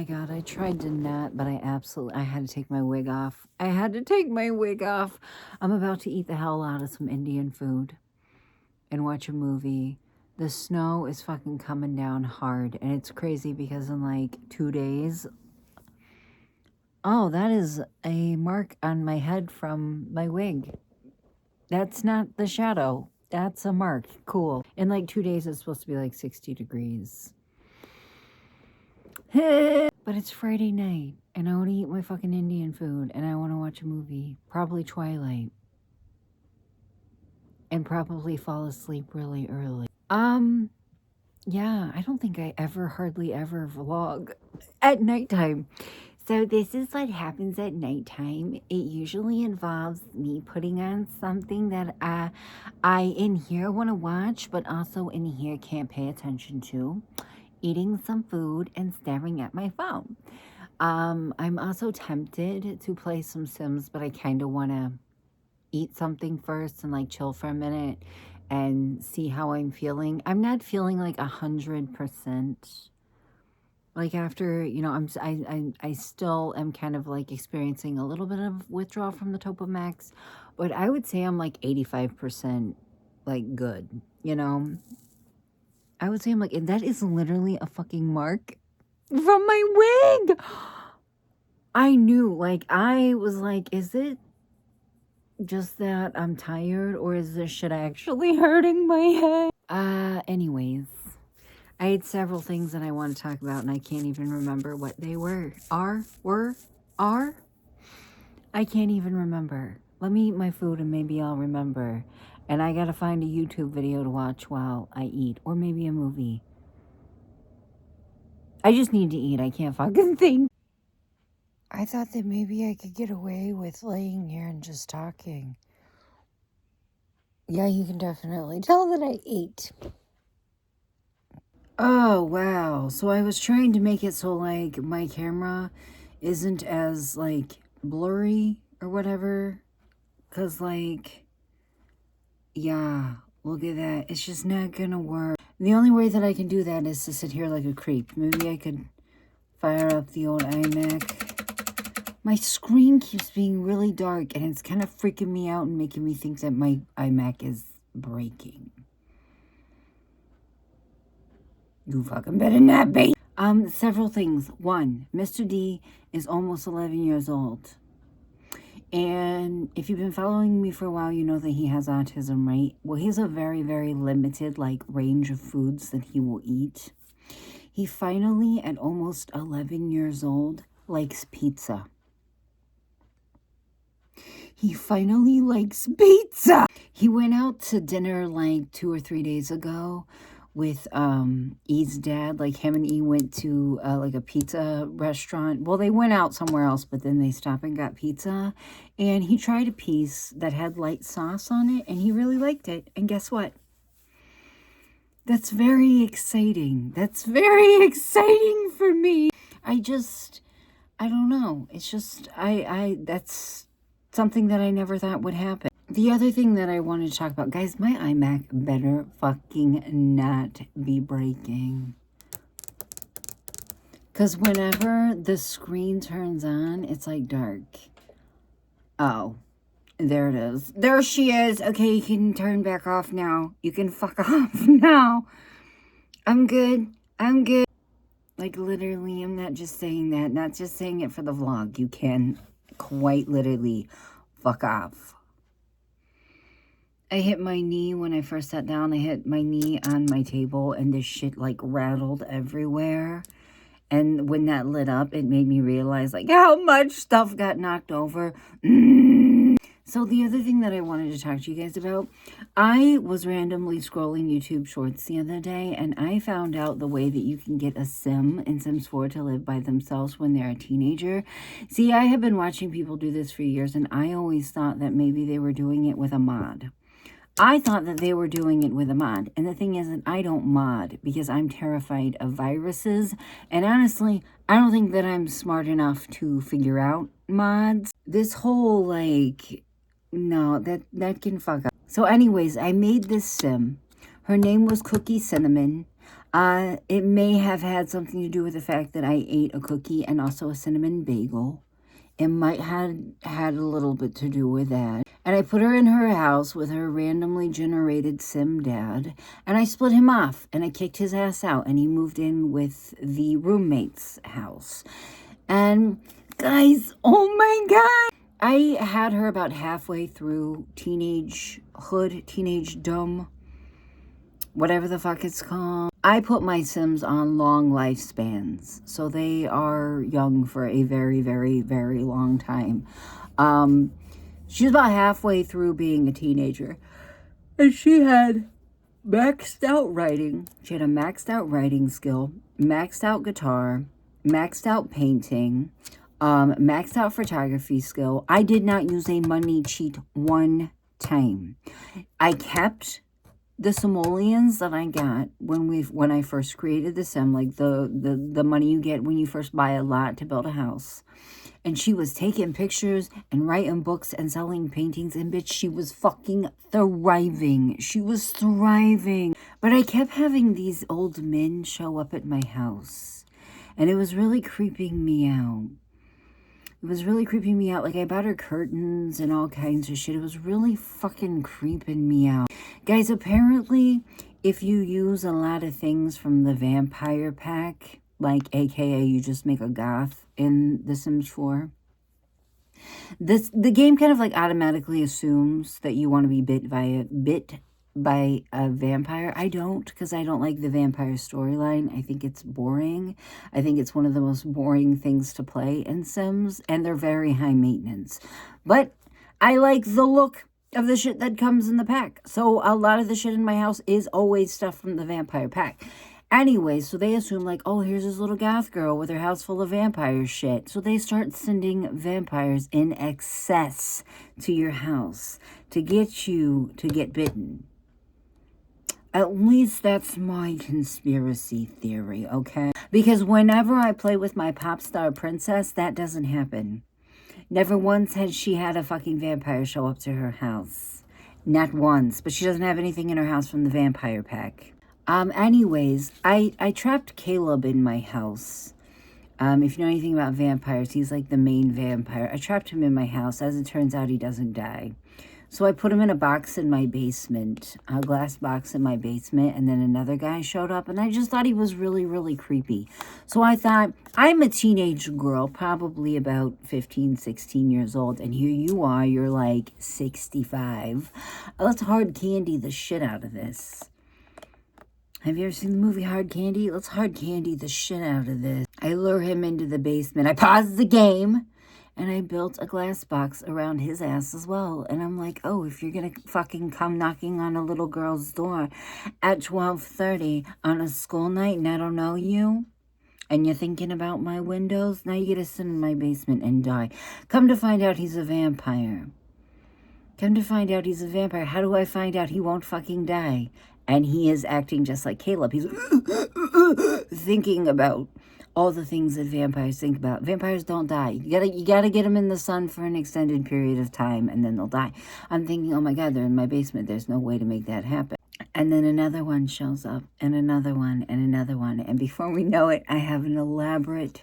my God, I tried to not, but I had to take my wig off. I had to take my wig off. I'm about to eat the hell out of some Indian food and watch a movie. The snow is fucking coming down hard, and it's crazy because in like 2 days, oh, that is a mark on my head from my wig. That's not the shadow. That's a mark. Cool. In like 2 days, it's supposed to be like 60 degrees. But it's Friday night, and I want to eat my fucking Indian food, and I want to watch a movie. Probably Twilight. And probably fall asleep really early. Yeah, I don't think I hardly ever vlog at nighttime. So this is what happens at nighttime. It usually involves me putting on something that I in here want to watch, but also in here can't pay attention to. Eating some food and staring at my phone. I'm also tempted to play some Sims, but I kind of want to eat something first and like chill for a minute and see how I'm feeling. I'm not feeling like 100%. Like after, you know, I still am kind of like experiencing a little bit of withdrawal from the Topamax, but I would say I'm like 85% like good, you know. I would say I'm like, and that is literally a fucking mark from my wig. I knew, like, I was like, is it just that I'm tired, or is this shit actually hurting my head? Anyways, I had several things that I want to talk about, and I can't even remember what they were. Are? I can't even remember. Let me eat my food, and maybe I'll remember. And I gotta find a YouTube video to watch while I eat. Or maybe a movie. I just need to eat. I can't fucking think. I thought that maybe I could get away with laying here and just talking. Yeah, you can definitely tell that I ate. Oh, wow. So I was trying to make it so, like, my camera isn't as, like, blurry or whatever. Because, like... yeah, look at that. It's just not gonna work. The only way that I can do that is to sit here like a creep. Maybe I could fire up the old iMac. My screen keeps being really dark, and it's kind of freaking me out and making me think that my iMac is breaking. You fucking better not be. Several things. One, Mr. D is almost 11 years old. And if you've been following me for a while, you know that he has autism, right? Well, he has a very, very limited, like, range of foods that he will eat. He finally, at almost 11 years old, likes pizza. He finally likes pizza! He went out to dinner, like, 2 or 3 days ago with E's dad. Like, him and E went to like a pizza restaurant. Well, they went out somewhere else, but then they stopped and got pizza, and he tried a piece that had light sauce on it, and he really liked it. And guess what? That's very exciting. That's very exciting for me. I don't know. It's just that's something that I never thought would happen. The other thing that I wanted to talk about, guys, my iMac better fucking not be breaking. Because whenever the screen turns on, it's like dark. Oh, there it is. There she is. Okay, you can turn back off now. You can fuck off now. I'm good. I'm good. Like, literally, I'm not just saying that. Not just saying it for the vlog. You can quite literally fuck off. I hit my knee when I first sat down. I hit my knee on my table, and this shit, like, rattled everywhere. And when that lit up, it made me realize, like, how much stuff got knocked over. So the other thing that I wanted to talk to you guys about, I was randomly scrolling YouTube Shorts the other day, and I found out the way that you can get a Sim in Sims 4 to live by themselves when they're a teenager. See, I have been watching people do this for years, and I always thought that maybe they were doing it with a mod. I thought that they were doing it with a mod. And the thing is that I don't mod because I'm terrified of viruses. And honestly, I don't think that I'm smart enough to figure out mods. This whole, like, no, that can fuck up. So anyways, I made this Sim. Her name was Cookie Cinnamon. It may have had something to do with the fact that I ate a cookie and also a cinnamon bagel. It might have had a little bit to do with that. And I put her in her house with her randomly generated sim dad. And I split him off and I kicked his ass out. And he moved in with the roommate's house. And guys, oh my God. I had her about halfway through teenage dom, whatever the fuck it's called. I put my Sims on long lifespans, so they are young for a very, very, very long time. She was about halfway through being a teenager, and she had maxed out writing. She had a maxed out writing skill, maxed out guitar, maxed out painting, maxed out photography skill. I did not use a money cheat one time. I kept the simoleons that I got when I first created the sim, like the money you get when you first buy a lot to build a house. And she was taking pictures and writing books and selling paintings, and bitch, she was fucking thriving. She was thriving. But I kept having these old men show up at my house, and it was really creeping me out. It was really creeping me out. Like, I bought her curtains and all kinds of shit. It was really fucking creeping me out. Guys, apparently, if you use a lot of things from the vampire pack, like AKA you just make a goth in The Sims 4, the game kind of like automatically assumes that you want to be bit by a vampire. I don't, because I don't like the vampire storyline. I think it's boring. I think it's one of the most boring things to play in Sims, and they're very high maintenance. But I like the look of the shit that comes in the pack. So a lot of the shit in my house is always stuff from the vampire pack. Anyway, so they assume like, oh, here's this little goth girl with her house full of vampire shit. So they start sending vampires in excess to your house to get you to get bitten. At least that's my conspiracy theory, okay? Because whenever I play with my pop star princess, that doesn't happen. Never once has she had a fucking vampire show up to her house. Not once. But she doesn't have anything in her house from the vampire pack. Anyways, I trapped Caleb in my house. If you know anything about vampires, he's like the main vampire. I trapped him in my house. As it turns out, he doesn't die. So I put him in a box in my basement, a glass box in my basement, and then another guy showed up, and I just thought he was really, really creepy. So I thought, I'm a teenage girl, probably about 15, 16 years old, and here you are, you're like 65. Let's hard candy the shit out of this. Have you ever seen the movie Hard Candy? Let's hard candy the shit out of this. I lure him into the basement. I pause the game. And I built a glass box around his ass as well. And I'm like, oh, if you're going to fucking come knocking on a little girl's door at 12:30 on a school night and I don't know you, and you're thinking about my windows, now you get to sit in my basement and die. Come to find out he's a vampire. Come to find out he's a vampire. How do I find out he won't fucking die? And he is acting just like Caleb. He's thinking about all the things that vampires think about. Vampires don't die. You gotta get them in the sun for an extended period of time, and then they'll die. I'm thinking, oh my God, they're in my basement. There's no way to make that happen. And then another one shows up, and another one, and another one. And before we know it, I have an elaborate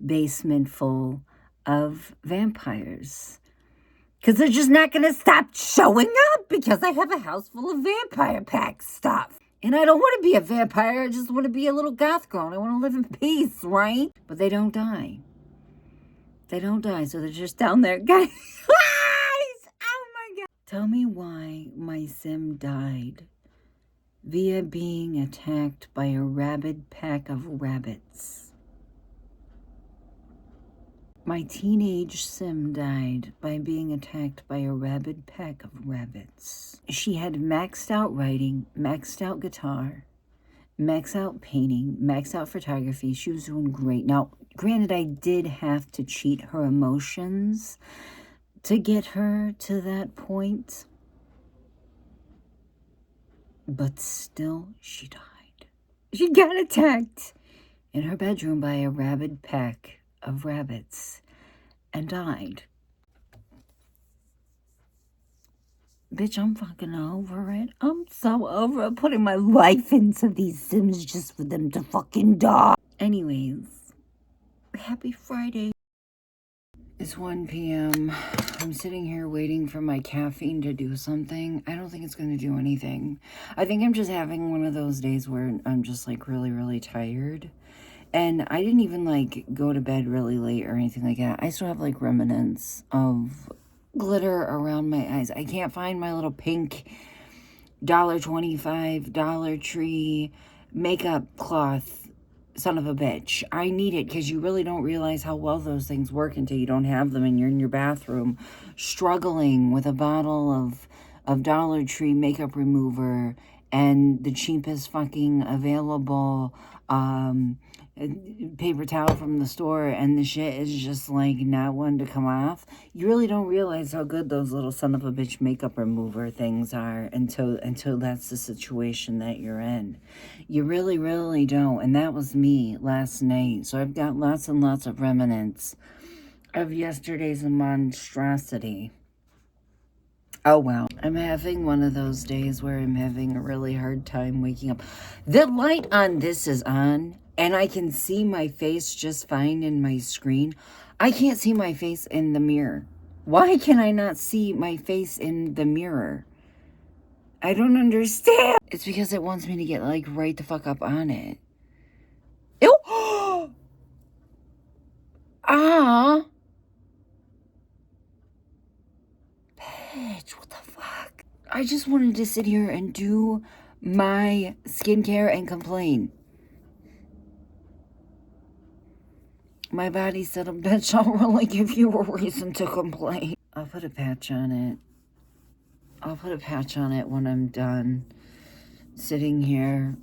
basement full of vampires. Because they're just not gonna stop showing up because I have a house full of vampire pack stuff. And I don't want to be a vampire. I just want to be a little goth girl. And I want to live in peace, right? But they don't die. They don't die. So they're just down there. Guys, oh my God. Tell me why my sim died via being attacked by a rabid pack of rabbits. My teenage sim died by being attacked by a rabid pack of rabbits. She had maxed out writing, maxed out guitar, maxed out painting, maxed out photography. She was doing great. Now, granted, I did have to cheat her emotions to get her to that point. But still, she died. She got attacked in her bedroom by a rabid pack of rabbits and died. Bitch, I'm fucking over it. I'm so over it. Putting my life into these Sims just for them to fucking die. Anyways, happy Friday. It's 1 p.m. I'm sitting here waiting for my caffeine to do something. I don't think it's going to do anything. I think I'm just having one of those days where I'm just like really, really tired. And I didn't even like go to bed really late or anything like that. I still have like remnants of glitter around my eyes. I can't find my little pink $1.25 Dollar Tree makeup cloth, son of a bitch. I need it because you really don't realize how well those things work until you don't have them and you're in your bathroom struggling with a bottle of Dollar Tree makeup remover and the cheapest fucking available paper towel from the store, and the shit is just like not one to come off. You really don't realize how good those little son of a bitch makeup remover things are until that's the situation that you're in. You really, really don't. And that was me last night. So I've got lots and lots of remnants of yesterday's monstrosity. Oh, well. I'm having one of those days where I'm having a really hard time waking up. The light on this is on, and I can see my face just fine in my screen. I can't see my face in the mirror. Why can I not see my face in the mirror? I don't understand. It's because it wants me to get, like, right the fuck up on it. Ew! Ah! Bitch, what the fuck? I just wanted to sit here and do my skincare and complain. My body said, bitch, I'll really give you a reason to complain. I'll put a patch on it. I'll put a patch on it when I'm done sitting here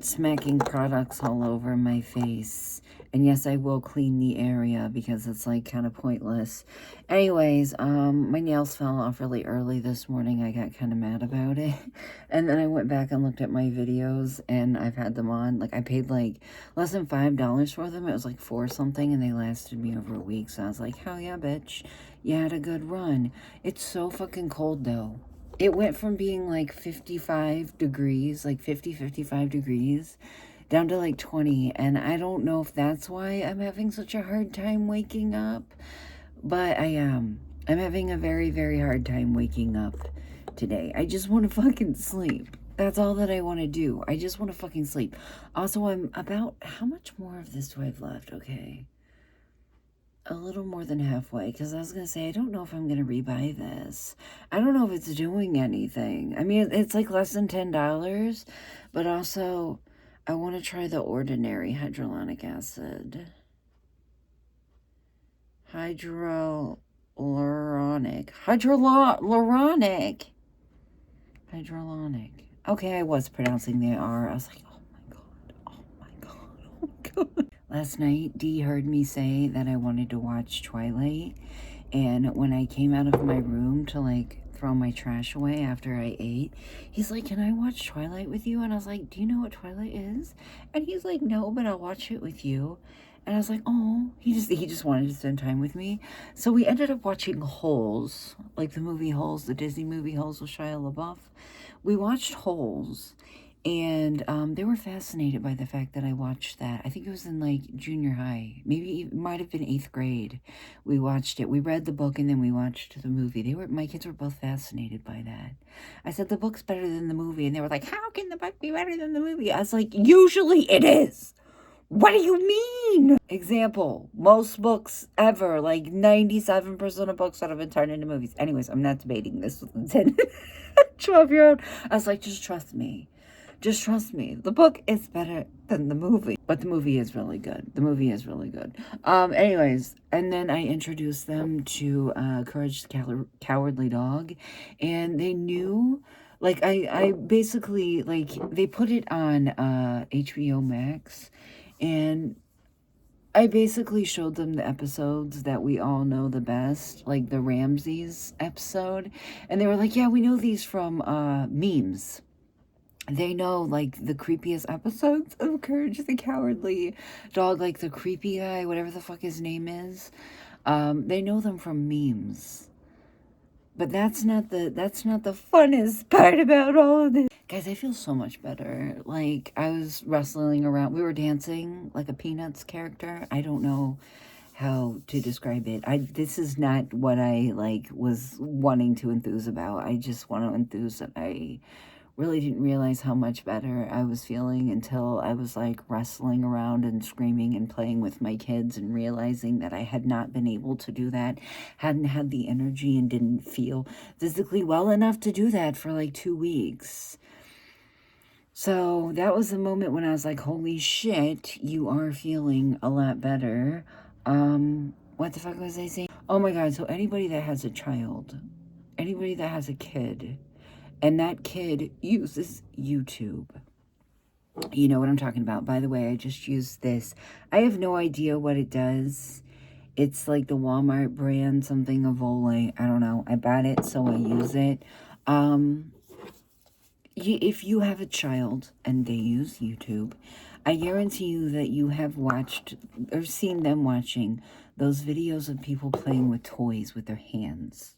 smacking products all over my face. And yes, I will clean the area because it's like kind of pointless. Anyways, my nails fell off really early this morning. I got kind of mad about it. And then I went back and looked at my videos and I've had them on. Like I paid like less than $5 for them. It was like $4 something and they lasted me over a week. So I was like, hell yeah, bitch. You had a good run. It's so fucking cold though. It went from being like 55 degrees, like 55 degrees, down to like 20. And I don't know if that's why I'm having such a hard time waking up, but I am. I'm having a very, very hard time waking up today. I just want to fucking sleep. That's all that I want to do. I just want to fucking sleep. Also, I'm about, how much more of this do I have left? Okay. A little more than halfway, because I was going to say, I don't know if I'm going to rebuy this. I don't know if it's doing anything. I mean, it's like less than $10, but also I want to try the ordinary hyaluronic acid. Hyaluronic. Okay, I was pronouncing the R. I was like, oh my God, oh my God, oh my God. Last night, Dee heard me say that I wanted to watch Twilight, and when I came out of my room to, like, throw my trash away after I ate, he's like, can I watch Twilight with you? And I was like, do you know what Twilight is? And he's like, no, but I'll watch it with you. And I was like, oh, he just wanted to spend time with me. So we ended up watching Holes, like the movie Holes, the Disney movie Holes with Shia LaBeouf. We watched Holes. And they were fascinated by the fact that I watched that. I think it was in like junior high. Maybe it might have been 8th grade. We watched it. We read the book and then we watched the movie. My kids were both fascinated by that. I said, the book's better than the movie. And they were like, how can the book be better than the movie? I was like, usually it is. What do you mean? Example, most books ever, like 97% of books that have been turned into movies. Anyways, I'm not debating this with a 10, 12-year-old. I was like, just trust me. Just trust me. The book is better than the movie. But the movie is really good. The movie is really good. Anyways, and then I introduced them to Courage the Cowardly Dog. And they knew, like, I basically, like, they put it on HBO Max. And I basically showed them the episodes that we all know the best, like the Ramses episode. And they were like, yeah, we know these from memes. They know, like, the creepiest episodes of Courage the Cowardly Dog, like the creepy guy, whatever the fuck his name is. They know them from memes. But that's not the funnest part about all of this. Guys, I feel so much better. Like, I was wrestling around. We were dancing like a Peanuts character. I don't know how to describe it. This is not what I like was wanting to enthuse about. I just want to enthuse that I really didn't realize how much better I was feeling until I was like wrestling around and screaming and playing with my kids and realizing that I had not been able to do that, hadn't had the energy and didn't feel physically well enough to do that for like 2 weeks. So that was the moment when I was like, holy shit, you are feeling a lot better. What the fuck was I saying? Oh my God, so anybody that has a child, anybody that has a kid, and that kid uses YouTube. You know what I'm talking about. By the way, I just used this. I have no idea what it does. It's like the Walmart brand, something Avole. I don't know. I bought it, so I use it. If you have a child and they use YouTube, I guarantee you that you have watched or seen them watching those videos of people playing with toys with their hands.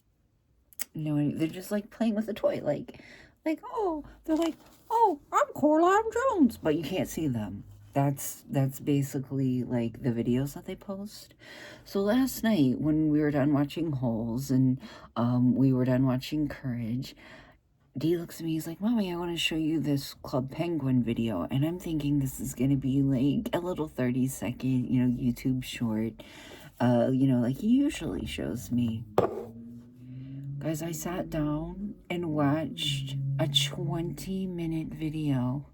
You know, they're just like playing with a toy, oh, they're like, oh, I'm Coraline Jones, but you can't see them. That's basically like the videos that they post. So last night when we were done watching Holes and we were done watching Courage, Dee looks at me, he's like, Mommy, I want to show you this Club Penguin video. And I'm thinking this is going to be like a little 30-second, you know, YouTube short, you know, like he usually shows me. Guys, I sat down and watched a 20-minute video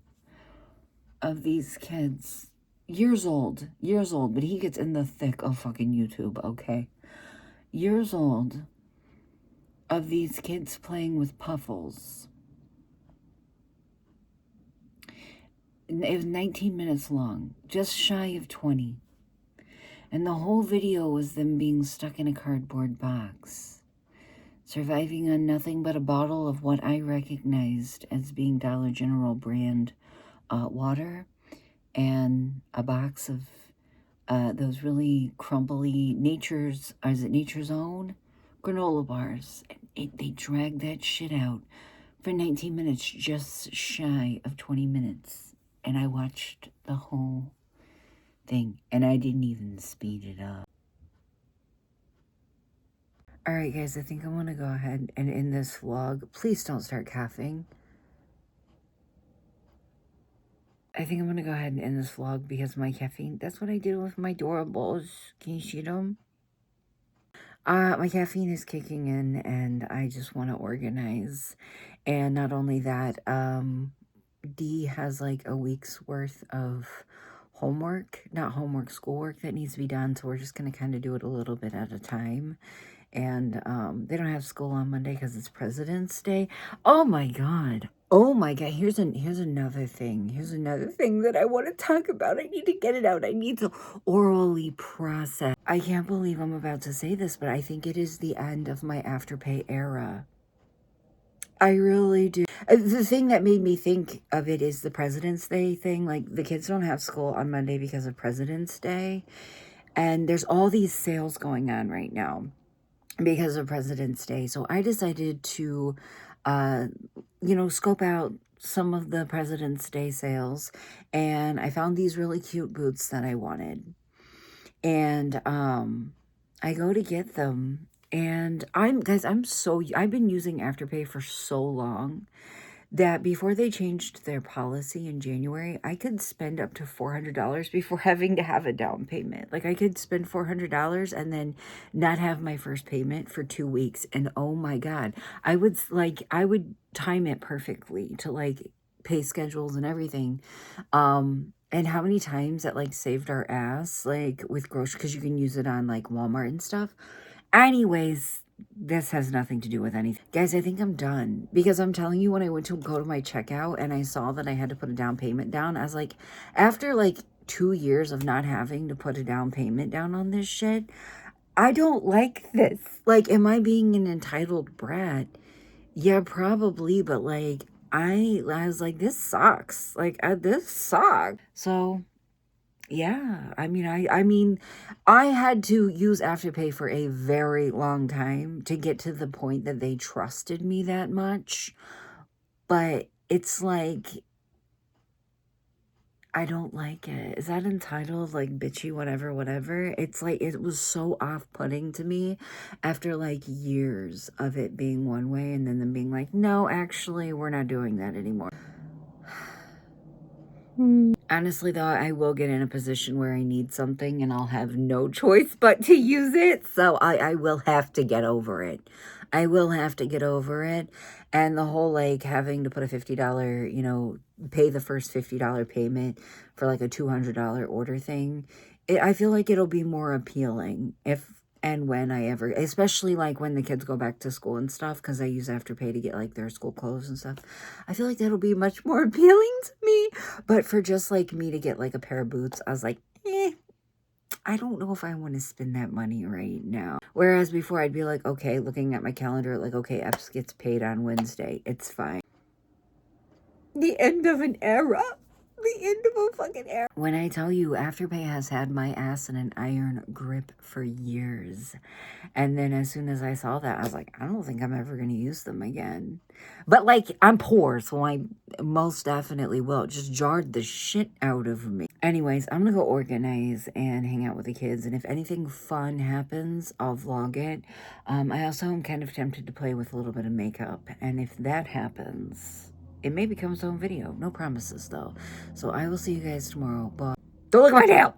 of these kids. Years old, but he gets in the thick of fucking YouTube, okay? Years old, of these kids playing with puffles. It was 19 minutes long, just shy of 20. And the whole video was them being stuck in a cardboard box, surviving on nothing but a bottle of what I recognized as being Dollar General brand water and a box of those really crumbly Nature's Own granola bars. They dragged that shit out for 19 minutes, just shy of 20 minutes. And I watched the whole thing, and I didn't even speed it up. All right, guys, I think I'm going to go ahead and end this vlog. Please don't start coughing. I think I'm going to go ahead and end this vlog because my caffeine, that's what I did with my doorables. Can you see them? My caffeine is kicking in, and I just want to organize. And not only that, Dee has like a week's worth of schoolwork that needs to be done. So we're just going to kind of do it a little bit at a time. And they don't have school on Monday because it's President's Day. Oh my God. Here's another thing. Here's another thing that I want to talk about. I need to get it out. I need to orally process. I can't believe I'm about to say this, but I think it is the end of my Afterpay era. I really do. The thing that made me think of it is the President's Day thing. Like, the kids don't have school on Monday because of President's Day. And there's all these sales going on right now because of President's Day. So I decided to, scope out some of the President's Day sales. And I found these really cute boots that I wanted. And I go to get them. And I've been using Afterpay for so long that before they changed their policy in January, I could spend up to $400 before having to have a down payment. Like, I could spend $400 and then not have my first payment for 2 weeks. And oh my God, I would time it perfectly to like pay schedules and everything. And how many times that like saved our ass, like with groceries, because you can use it on like Walmart and stuff. Anyways, this has nothing to do with anything. Guys, I think I'm done. Because I'm telling you, when I went to go to my checkout and I saw that I had to put a down payment down, I was like, after like 2 years of not having to put a down payment down on this shit, I don't like this. Like, am I being an entitled brat? Yeah, probably. But like, I was like, this sucks. Like, this sucks. So Yeah, I had to use Afterpay for a very long time to get to the point that they trusted me that much. But it's like, I don't like it. Is that entitled, like, bitchy, whatever, whatever? It's like, it was so off-putting to me after, like, years of it being one way and then them being like, no, actually, we're not doing that anymore. Honestly, though, I will get in a position where I need something and I'll have no choice but to use it. So I will have to get over it. I will have to get over it. And the whole, like, having to put a $50, pay the first $50 payment for, like, a $200 order thing, I feel like it'll be more appealing if and when I ever, especially, like, when the kids go back to school and stuff, because I use Afterpay to get, like, their school clothes and stuff. I feel like that'll be much more appealing to me. But for just, like, me to get, like, a pair of boots, I was like, I don't know if I want to spend that money right now. Whereas before, I'd be like, okay, looking at my calendar, like, okay, Epps gets paid on Wednesday. It's fine. The end of an era. The end of a fucking era. When I tell you, Afterpay has had my ass in an iron grip for years. And then as soon as I saw that, I was like, I don't think I'm ever going to use them again. But, like, I'm poor, so I most definitely will. It just jarred the shit out of me. Anyways, I'm going to go organize and hang out with the kids. And if anything fun happens, I'll vlog it. I also am kind of tempted to play with a little bit of makeup. And if that happens, it may become its own video. No promises, though. So I will see you guys tomorrow. Bye. Don't look at my nail!